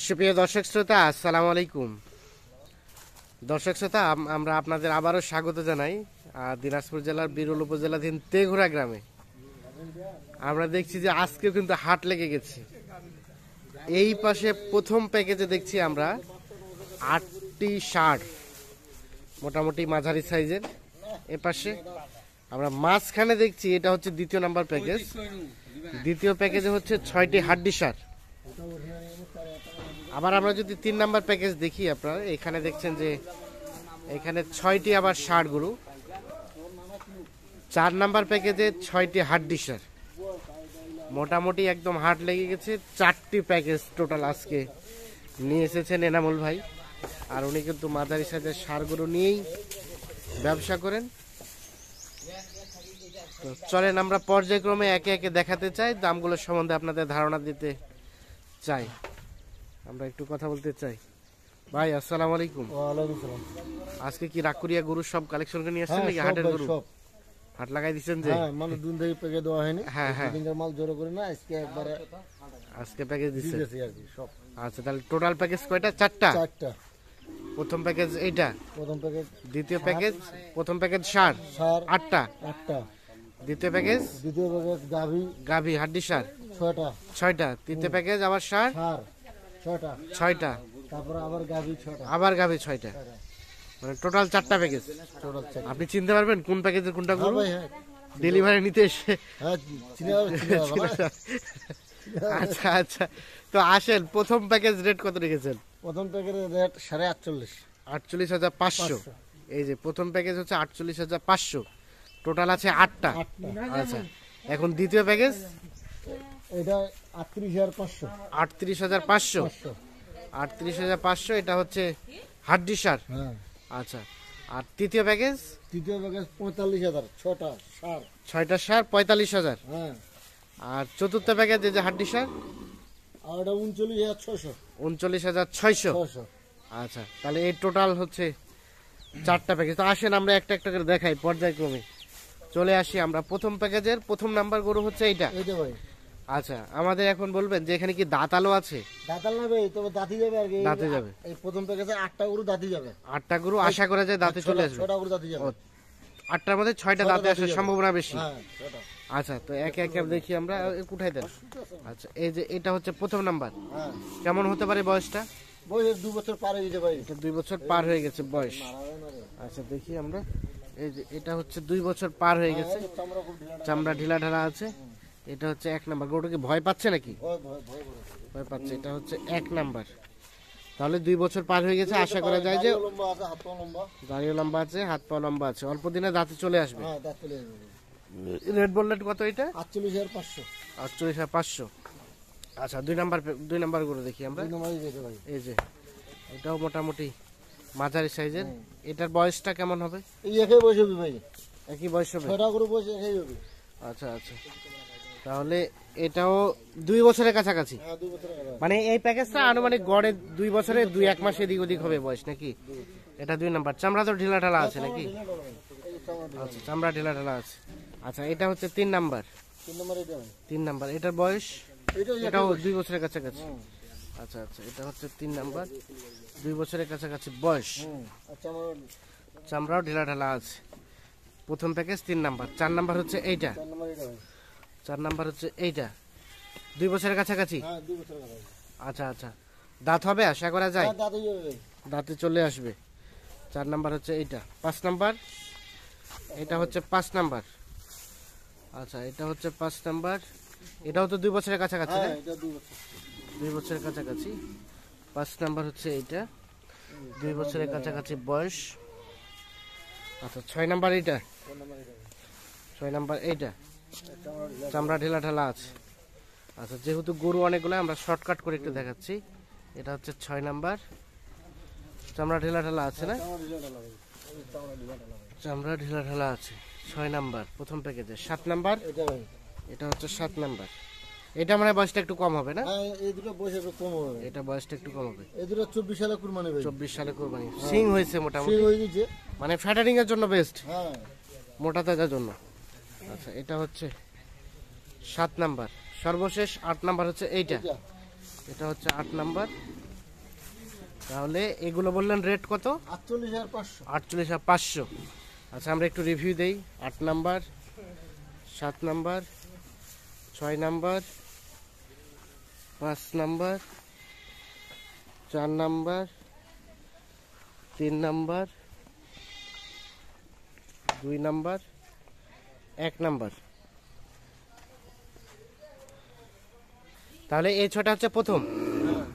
সুপ্রিয় দর্শক শ্রোতা, আসসালামু আলাইকুম। দর্শক শ্রোতা, আমরা আপনাদের আবারও স্বাগত জানাই দিনাজপুর জেলার বিরল উপজেলাধীন তেঘুরা গ্রামে। আমরা দেখছি যে আজকেও কিন্তু হাট লেগে গেছে। এই পাশে প্রথম প্যাকেজে দেখছি আমরা 8টি ষাঁড়, মোটামুটি মাঝারি সাইজের। এ পাশে আমরা মাঝখানে দেখছি এটা হচ্ছে দ্বিতীয় নাম্বার প্যাকেজ। দ্বিতীয় প্যাকেজে হচ্ছে 6টি হাড্ডি ষাঁড়। আবার আমরা যদি 3 নাম্বার প্যাকেজ দেখি, আপনারা এখানে দেখছেন যে এখানে 6টি আবার ষাঁড় গরু। 4 নাম্বার প্যাকেজে 6টি হাড্ডি ষাঁড়। মোটামুটি একদম হাট লেগে গেছে। 4টি প্যাকেজ টোটাল আজকে নিয়ে এসেছেন এনামুল ভাই। আর উনি কিন্তু মাঝারি সাইজের ষাঁড় গরু নিয়েই ব্যবসা করেন। তো চলেন আমরা পর্যায়ক্রমে একে একে দেখাতে চাই, দামগুলোর সম্বন্ধে আপনাদের ধারণা দিতে চাই। আমরা একটু কথা বলতে চাই। ভাই আসসালামু আলাইকুম। ওয়ালাইকুম সালাম। আজকে কি রাকুরিয়া গরুর সব কালেকশন করে নিয়ে আসছেন নাকি হাটের গরু? হাট লাগাই দিবেন যে? হ্যাঁ, মানে দুই থেকে প্যাকেজ দেওয়া হয়নি। হ্যাঁ হ্যাঁ, দিনকার মাল জোরে করে না, আজকে একবারে আজকে প্যাকেজ দিছেন আর কি সব। আচ্ছা, তাহলে টোটাল প্যাকেজ কয়টা? 4টা। প্রথম প্যাকেজ এইটা, প্রথম প্যাকেজ। দ্বিতীয় প্যাকেজ, প্রথম প্যাকেজ ষাঁড় 8টা, দ্বিতীয় প্যাকেজ গাভী হাড্ডি ষাঁড় 6টা, তৃতীয় প্যাকেজ আবার ষাঁড় 6টা, তারপর আবার গাভী 6টা, মানে টোটাল 4টা প্যাকেজ। আপনি চিনতে পারবেন কোন প্যাকেজের কোনটা গরু? ডেলিভারি নিতে এসে? আচ্ছা আচ্ছা, তো আসেন, প্রথম প্যাকেজ রেট কত রেখেছেন? প্রথম প্যাকেজের রেট 48,500। 48,500। এই যে প্রথম প্যাকেজ হচ্ছে 48,500, টোটাল আছে 8টা। আচ্ছা, এখন দ্বিতীয় প্যাকেজ এটা 38,500। 38,500, 38,500, এটা হচ্ছে হাড্ডি ষাঁড়। আচ্ছা, আর তৃতীয় প্যাকেজ? তৃতীয় প্যাকেজ 45,000, 6টা ষাঁড় 45,000। আর চতুর্থ প্যাকেজ এই যে হাড্ডি ষাঁড়, আর এটা 39,600। 39,600। আচ্ছা, তাহলে এই টোটাল হচ্ছে 4টা প্যাকেজ। তো আসেন আমরা একটা একটা করে দেখাই পর্যায়ক্রমে। চলে আসি আমরা প্রথম প্যাকেজের প্রথম নাম্বার গরু হচ্ছে এইটা। ভাই আচ্ছা, আমাদের এখন বলবেন যে এখানে কি দাঁত আলো আছে? দাঁতাল না ভাই, তবে দাঁতি যাবে আর কি। দাঁতে যাবে। এই প্রথম প্যাকেজে 8টা গরু দাঁতি যাবে। 8টা গরু আশা করা যায় দাঁতে চলে আসবে। 6টা গরু দাঁতি যাবে। 8টার মধ্যে 6টা দাঁতে আসার সম্ভাবনা বেশি। হ্যাঁ, 6টা। আচ্ছা, তো একে একে দেখি আমরা, উঠাই দেন। আচ্ছা, এই যে এটা হচ্ছে প্রথম নাম্বার। কেমন হতে পারে বয়সটা? বয়স 2 বছর পার হয়ে গেছে ভাই। এটা 2 বছর পার হয়ে গেছে বয়স। আচ্ছা, দেখি আমরা, এই যে এটা হচ্ছে 2 বছর পার হয়ে গেছে, চামড়া ঢিলা ঢালা আছে। এটা হচ্ছে 1 নাম্বার। গরুটা কি ভয় পাচ্ছে নাকি? ভয় পাচ্ছে। এটা হচ্ছে 1 নাম্বার। তাহলে 2 বছর পার হয়ে গেছে, আশা করা যায় যে দাঁড়িয়ে লম্বা আছে, হাত পা লম্বা আছে, অল্প দিনে দাঁতে চলে আসবে। রেট বললেন কত এটা? 48,500। 48,500। আচ্ছা, 2 নাম্বার গরু দেখি আমরা। এই যে এটাও মোটামুটি মাঝারি সাইজের। এটার বয়সটা কেমন হবে? এই একই বয়স হবে ভাই। একই বয়স হবে? 6টা গরু বয়স একই হবে। আচ্ছা আচ্ছা, তাহলে এটাও 2 বছরের কাছাকাছি। হ্যাঁ, 2 বছরের কাছাকাছি। মানে এই প্যাকেজটা আনুমানিক গড়ে 2 বছরে 2-1 মাস এদিক ওদিক হবে বয়স নাকি? এটা 2 নাম্বার। চামড়া তো ঢিলা ঢালা আছে নাকি? আচ্ছা, চামড়া ঢিলা ঢালা আছে। আচ্ছা, এটা হচ্ছে 3 নাম্বার। 3 নাম্বার। এটার বয়স? এটাও 2 বছরের কাছাকাছি। আচ্ছা আচ্ছা, এটা হচ্ছে 3 নাম্বার, 2 বছরের কাছাকাছি বয়স। চামড়াও ঢিলা ঢালা আছে। প্রথম প্যাকেজ 3 নাম্বার। 4 নাম্বার হচ্ছে এইটা। 4 নাম্বার হচ্ছে এইটা, 2 বছরের কাছাকাছি। আচ্ছা আচ্ছা, দাঁত হবে আশা করা যায়? দাঁতে চলে আসবে। 4 নাম্বার হচ্ছে এইটা। 5 নাম্বার, এটা হচ্ছে 5 নাম্বার। আচ্ছা, এটা হচ্ছে 5 নাম্বার। এটাও তো 2 বছরের কাছাকাছি না? 2 বছরের কাছাকাছি। 5 নাম্বার হচ্ছে এইটা, 2 বছরের কাছাকাছি বয়স। আচ্ছা, 6 নাম্বার এইটা। 6 নাম্বার এইটা, চামড়া ঢিলা ঢালা আছে। আচ্ছা, যেহেতু গরু অনেকগুলো, আমরা শর্টকাট করে একটু দেখাচ্ছি। এটা হচ্ছে 6 নাম্বার, চামড়া ঢিলা ঢালা আছে না? চামড়া ঢিলা ঢালা আছে। 6 নাম্বার প্রথম প্যাকেজে। 7 নাম্বার, এটা হচ্ছে 7 নাম্বার। এটা মানে বয়সটা একটু কম হবে না? এই দুটো বয়স একটু কম হবে। এটা বয়সটা একটু কম হবে। এই দুটো 24 সালে কুরবানি ভাই। 24 সালে কুরবানি। সিং হয়েছে মোটামুটি। সিং হয়ে গেছে, মানে ফ্যাটারিং এর জন্য বেস্ট। হ্যাঁ, মোটা তাজার জন্য। আচ্ছা, এটা হচ্ছে 7 নাম্বার। সর্বশেষ 8 নাম্বার হচ্ছে এইটা। এটা হচ্ছে 8 নাম্বার। তাহলে এগুলো বললেন রেট কত? 48,500। 48,500। আচ্ছা আমরা একটু রিভিউ দেই। 8 number, 7 number, 6 number, 5 number, 4 number, 3 number, 2 number, 1 number. তাহলে এই 6টা হচ্ছে প্রথম,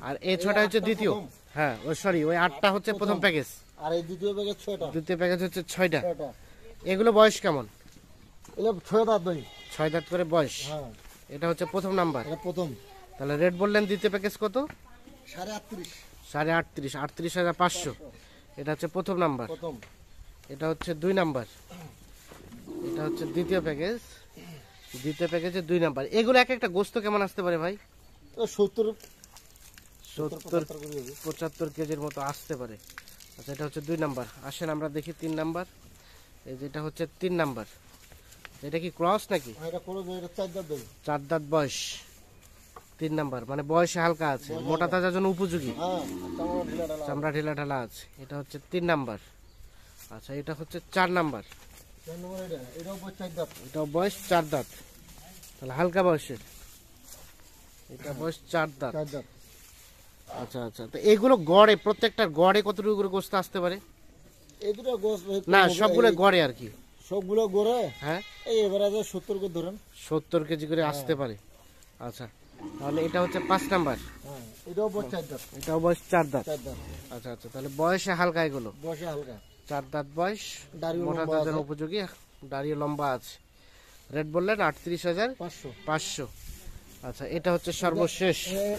আর এই 6টা হচ্ছে দ্বিতীয়। হ্যাঁ ও সরি, ওই 8টা হচ্ছে প্রথম প্যাকেজ, আর এই দ্বিতীয় প্যাকেজ 6টা। দ্বিতীয় প্যাকেজ হচ্ছে 6টা। 6টা। এগুলো বয়স কেমন? এগুলো 6 দাঁত ভাই। 6 দাঁত করে বয়স। হ্যাঁ, এটা হচ্ছে প্রথম নাম্বার। এটা প্রথম। তাহলে রেট বললেন দ্বিতীয় প্যাকেজ কত? 38.5। 38.5, 38,500। এটা হচ্ছে প্রথম নাম্বার। প্রথম। এটা হচ্ছে 2 নাম্বার। এটা হচ্ছে দ্বিতীয় প্যাকেজ। দ্বিতীয় প্যাকেজে 2 নাম্বার। এগুলো এক একটা গোস্ত কেমন আসতে পারে ভাই? তো 70 70 করে হবে। 75 কেজির মতো আসতে পারে। আচ্ছা এটা হচ্ছে 2 নাম্বার। আসেন আমরা দেখি 3 নাম্বার। এই যেটা হচ্ছে 3 নাম্বার। এটা কি ক্রস নাকি? এটা করে দেয়, এটা 4 দাঁত ভাই। 4 দাঁত বয়স। 3 নাম্বার মানে বয়সে হালকা আছে, মোটা তাজার জন্য উপযোগী, হ্যাঁ, চামড়া ঢিলা ঢালা। চামড়া ঢিলা ঢালা আছে। এটা হচ্ছে 3 নাম্বার। আচ্ছা এটা হচ্ছে 4 নাম্বার। 4 নম্বর এটা, এটাও 4 দাঁত। এটাও বয়স 4 দাঁত, তাহলে হালকা বয়সের। এটা বয়স 4 দাঁত। 4 দাঁত। আচ্ছা আচ্ছা, তো এগুলো গড়ে, প্রত্যেকটার গড়ে কতটুকু করে গোস্ত আসতে পারে? এই দুটো গোস ভাই না সবগুলো গড়ে আর কি। সবগুলো গড়ে হ্যাঁ এই এভারেজে 70 করে ধরেন। 70 কেজি করে আসতে পারে। আচ্ছা তাহলে এটা হচ্ছে 5 নাম্বার। হ্যাঁ, এটাও 4 দাঁত। এটাও বয়স 4 দাঁত। 4 দাঁত। আচ্ছা আচ্ছা, তাহলে বয়সে হালকা এগুলো। বসে হালকা। 4 দাঁত বয়স, দাড়িও মোটা লম্বা তাজার আছে। উপযোগী, দাঁড়িয়ে লম্বা আছে। রেট বললেন 38,500। 500। আচ্ছা এটা হচ্ছে সর্বশেষ।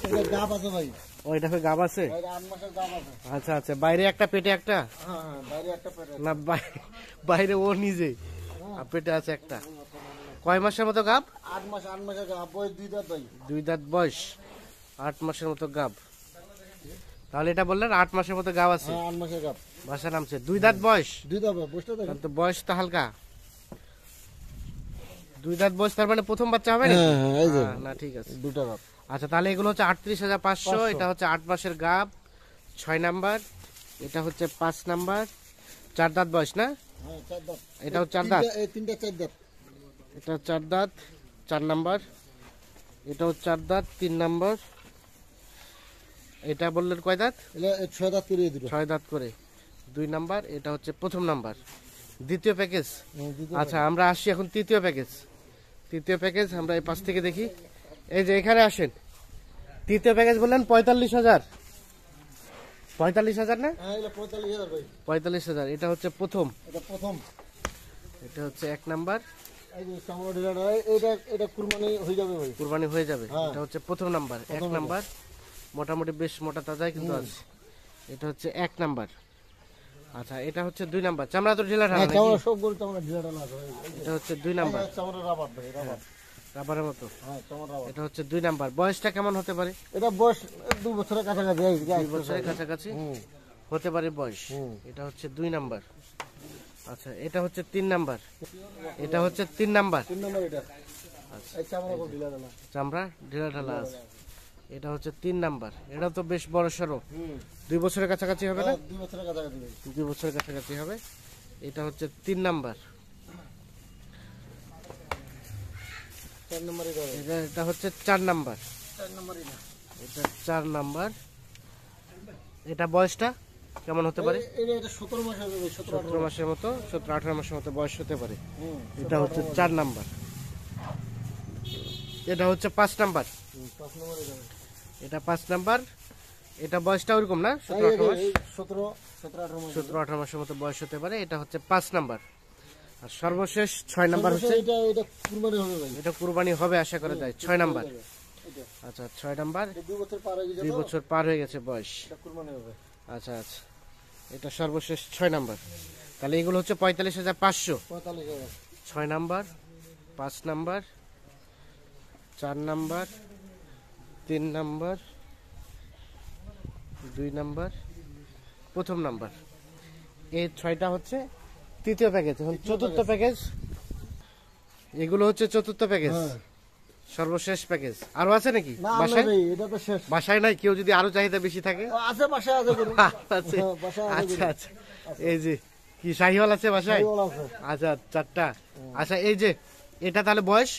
এটা গাব আছে ভাই। ও এটা গাব আছে। এটা 8 মাসের গাব আছে। আচ্ছা আচ্ছা, বাইরে একটা পেটে একটা? হ্যাঁ হ্যাঁ, বাইরে একটা পেটে। না বাইরে ও নিজে, আর পেটে আছে একটা। কয় মাসের মতো গাব? 8 মাসের গাব, বয়স 2 দাঁত ভাই। 2 দাঁত বয়স, 8 মাসের মতো গাব। তাহলে এটা বললেন 8 মাসের মতো গাব আছে। হ্যাঁ, 8 মাসের গাব। বাসা নামছে 2 দাঁত বয়স। 2 দাঁত ভাই, বুঝতে দেখেন। তাহলে তো বয়স তো হালকা। 2 দাঁত বয়স, তার মানে প্রথম বাচ্চা হবে না? হ্যাঁ হ্যাঁ, এই যে না ঠিক আছে। দুটো গাব। আচ্ছা তাহলে এগুলো হচ্ছে 38,500। এটা হচ্ছে 8 মাসের গাব, 6 নাম্বার। এটা হচ্ছে 5 নাম্বার, 4 দাঁত বয়স না? হ্যাঁ, 4 দাঁত। এটাও 4 দাঁত। এই তিনটা 4 দাঁত। এটা 4 দাঁত, 4 নাম্বার। এটাও 4 দাঁত, 3 নাম্বার। এটা বললেন কয় দাঁত? এলা 6 দাঁত করে দুটো। 6 দাঁত করে, 2 নাম্বার। এটা হচ্ছে প্রথম নাম্বার, দ্বিতীয় প্যাকেজ। আচ্ছা আমরা আসছি এখন তৃতীয় প্যাকেজ। তৃতীয় প্যাকেজ আমরা এই পাশ থেকে দেখি। এই যে এখানে আসেন। তৃতীয় প্যাকেজ বললেন 45,000। 45,000 না? হ্যাঁ, এটা 45,000 ভাই। 45,000। এটা হচ্ছে প্রথম। এটা প্রথম। এটা হচ্ছে 1 নাম্বার। এই যে চামড়া ঢিলা ঢালা, এটা কুরবানি হয়ে যাবে ভাই। কুরবানি হয়ে যাবে। হ্যাঁ। এটা হচ্ছে প্রথম নাম্বার, 1 নাম্বার। মোটামুটি বেশ মোটা তাজাই কিন্তু আছে। এটা হচ্ছে 1 নাম্বার। আচ্ছা এটা হচ্ছে 2 নাম্বার। চামড়া তো ঢিলা ঢালা হ্যাঁ, নাকি? চামড়া সবগুলো চামড়া ঢিলা ঢালা আছে ভাই। এটা হচ্ছে 2 নাম্বার, চামড়া রাবার ভাই, রাবার। রাবারের মতো। হ্যাঁ, চামড়া রাবার। এটা হচ্ছে 2 নাম্বার। বয়সটা কেমন হতে পারে? এটা বয়স 2 বছরের কাছাকাছি। 2 বছরের কাছাকাছি হুম। হতে পারে বয়স। হুম। এটা হচ্ছে 2 নাম্বার। আচ্ছা এটা হচ্ছে 3 নাম্বার। এটা হচ্ছে 3 নাম্বার। 3 নম্বর এটা। এই চামড়া খুব ঢিলা ঢালা। চামড়া ঢিলা ঢালা আছে। এটা হচ্ছে 3 নাম্বার। এটা তো বেশ বড় সড়ো। হুম। 2 বছরের কাছাকাছি হবে না? 2 বছরের কাছাকাছি ভাই। 2 বছরের কাছাকাছি হবে। এটা হচ্ছে 3 নাম্বার। 4 নম্বর এটা ভাই। এটা হচ্ছে 4 নাম্বার। 4 নম্বর এটা। এটা 4 নাম্বার। এটা বয়সটা কেমন হতে পারে? এটা 17 মাস হবে ভাই, 17 17 মাসের মতো, 17-18 মাসের মতো বয়স হতে পারে। হুম। এটা হচ্ছে 4 নাম্বার। এটা হচ্ছে 5 নাম্বার। 5 নম্বর এটা ভাই। এটা 5 নাম্বার। এটা বয়সটা ওরকম না, এই 17-18 মাস। 17 17 18 মাস। 17-18 মাসের মতো বয়স হতে পারে। এটা হচ্ছে 5 নাম্বার। আর সর্বশেষ 6 নাম্বার হচ্ছে, এটা কুরবানি হবে ভাই। এটা কুরবানি হবে আশা করা যায়। 6 নাম্বার। এটা আচ্ছা 6 নাম্বার। 2 বছর পার হয়ে গেছে 2 তো, বছর পার হয়ে গেছে বয়স। এটা কুরবানি হবে। আচ্ছা আচ্ছা, এটা সর্বশেষ 6 নাম্বার। তাহলে এগুলো হচ্ছে 45,500। 45,000। 6 number, 5 number, 4 number, 3 number, 2 number, প্রথম নাম্বার। এই 6টা হচ্ছে তৃতীয় প্যাকেজ। এখন চতুর্থ প্যাকেজ। এগুলো হচ্ছে চতুর্থ প্যাকেজ। হ্যাঁ, সর্বশেষ প্যাকেজ আরো আছে নাকি না বাসায়? ভাই এটা তো শেষ। বাসায় নাই, কেউ যদি আরো চাহিদা বেশি থাকে? আছে বাসায় আছে গরু। আছে। হ্যাঁ, বাসায় আছে আচ্ছা গরু। আচ্ছা, এই যে কি শাহিওয়াল আছে বাসায়? শাহিওয়াল আছে। আচ্ছা 4টা। আচ্ছা এই যে এটা তাহলে বয়স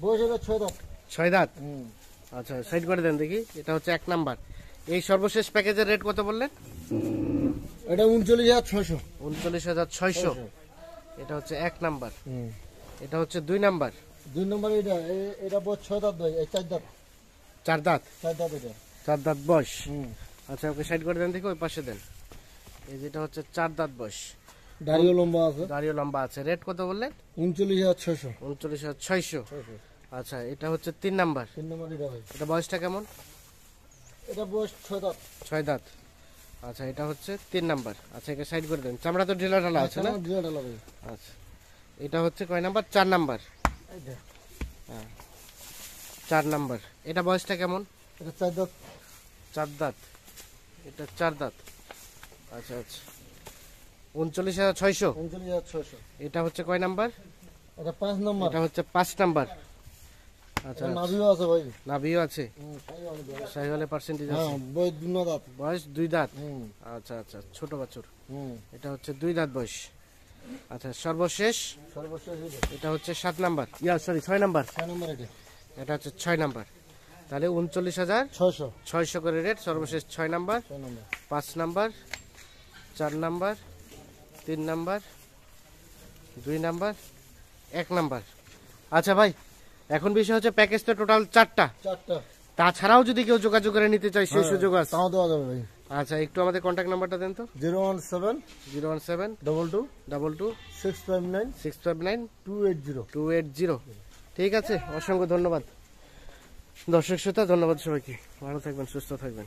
বয়স এটা 6 দাঁত। 6 দাঁত। হুম। আচ্ছা সাইড করে দেন দেখি, এটা হচ্ছে 1 নাম্বার। এই সর্বশেষ প্যাকেজের রেট কত বললেন? এটা 39,600। 39,600। এটা হচ্ছে 1 নাম্বার। হুম। এটা হচ্ছে 2 নাম্বার। 2 নম্বর এটা বয়স 6 দাঁত ভাই, এই 4 দাঁত। 4 দাঁত। 4 দাঁত এটা। 4 দাঁত বয়স। হুম। আচ্ছা ওকে সাইড করে দেন দেখি, ওই পাশে দেন। এই যেটা হচ্ছে 4 দাঁত বয়স, দাড়িও লম্বা আছে। দাড়িও লম্বা আছে। রেট কত বললেন? 39,600। 39,600। আচ্ছা এটা হচ্ছে 3 নাম্বার। 3 নম্বর এটা ভাই। এটা বয়সটা কেমন? এটা বয়স 6 দাঁত। 6 দাঁত। আচ্ছা এটা হচ্ছে 3 নাম্বার। আচ্ছা একে সাইড করে দেন, চামড়া তো ঢিলা ঢালা আছে না? ডিলা ডালা ভাই। আচ্ছা এটা হচ্ছে কয় নাম্বার? 4 নাম্বার। এইটা। 4 নাম্বার। এটা বয়সটা কেমন? এটা 4 দাঁত। 4 দাঁত। এটা 4 দাঁত। আচ্ছা আচ্ছা 39,600। 39,600। এটা হচ্ছে কয় নাম্বার? এটা 5 নম্বর। এটা হচ্ছে 5 নাম্বার। আচ্ছা এটা নাভিও আছে ভাই। নাভিও আছে, শাহিওয়াল আছে। শাহিওয়ালের পার্সেন্টেজ আছে। হ্যাঁ, বয়স 2 দাঁত। বয়স 2 দাঁত। হুম। আচ্ছা আচ্ছা ছোট বাছুর। হুম। এটা হচ্ছে 2 দাঁত বয়স। আচ্ছা সর্বশেষ সর্বশেষ এটা হচ্ছে 7 নাম্বার, সরি 6 নাম্বার। 6 নম্বর এটা। এটা হচ্ছে 6 নাম্বার। তাহলে 39,600 600। করে রেট। সর্বশেষ 6 নাম্বার, 6 নম্বর। 5 number, 4 number, 3 number, 2 number, 1 number. আচ্ছা ভাই এখন বিষয় হচ্ছে প্যাকেজ তো টোটাল 4টা। 4টা। তাছাড়াও যদি কেউ যোগাযোগ করে নিতে চায় সেই সুযোগ আছে? তাও দেওয়া যাবে ভাই। আচ্ছা একটু আমাদের কন্ট্যাক্ট নাম্বারটা দেন তো। 017 017 22 22 659 659 280। 280। ঠিক আছে, অসংখ্য ধন্যবাদ দর্শক শ্রোতা, ধন্যবাদ সবাইকে। ভালো থাকবেন, সুস্থ থাকবেন।